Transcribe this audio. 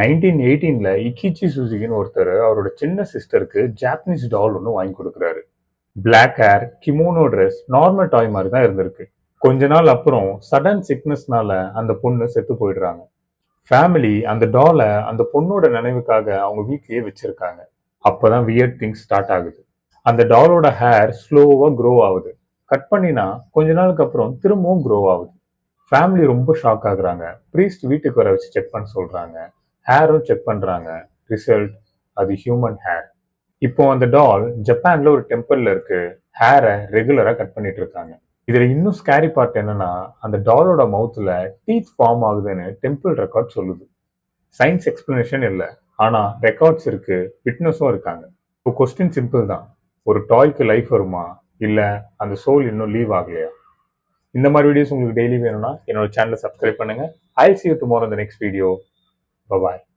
1918ல இக்கிச்சி சுசுகின்னு ஒருத்தர் அவரோட சின்ன சிஸ்டருக்கு ஜாப்பனீஸ் டால் ஒன்று வாங்கி கொடுக்குறாரு. Black hair, kimono dress, normal toy மாதிரி தான் இருந்திருக்கு. கொஞ்ச நாள் அப்புறம் சடன் சிக்னஸ்னால அந்த பொண்ணு செத்து போயிடுறாங்க. ஃபேமிலி அந்த டாலை அந்த பொண்ணோட நினைவுக்காக அவங்க வீட்லயே வச்சிருக்காங்க. அப்பதான் வியர்ட் திங்ஸ் ஸ்டார்ட் ஆகுது. அந்த டாலோட ஹேர் ஸ்லோவா க்ரோ ஆகுது. கட் பண்ணினா கொஞ்ச நாளுக்கு அப்புறம் திரும்பவும் க்ரோ ஆகுது. ஃபேமிலி ரொம்ப ஷாக் ஆகுறாங்க. ப்ரீஸ்ட் வீட்டுக்கு வர வச்சு செக் பண்ண சொல்றாங்க. ஹேரும் செக் பண்றாங்க. ரிசல்ட், அது ஹியூமன் ஹேர். இப்போ அந்த டால் ஜப்பான்ல ஒரு டெம்பிள்ல இருக்கு. ஹேரை ரெகுலரா கட் பண்ணிட்டு இருக்காங்க. இதுல இன்னும் ஸ்கேரி பார்ட் என்னன்னா, அந்த டாலோட மவுத்ல டீத் ஃபார்ம் ஆகுதுன்னு டெம்பிள் ரெக்கார்ட் சொல்லுது. சயின்ஸ் எக்ஸ்பிளனேஷன் இல்லை, ஆனா ரெக்கார்ட்ஸ் இருக்கு, விட்னஸும் இருக்காங்க. இப்போ கொஸ்டின் சிம்பிள் தான். ஒரு டாய்க்கு லைஃப் வருமா, இல்ல அந்த சோல் இன்னும் லீவ் ஆகலையா? இந்த மாதிரி வீடியோஸ் உங்களுக்கு டெய்லி வேணும்னா என்னோட சேனலை சப்ஸ்கிரைப் பண்ணுங்க. I'll see you tomorrow in the next video. Bye bye.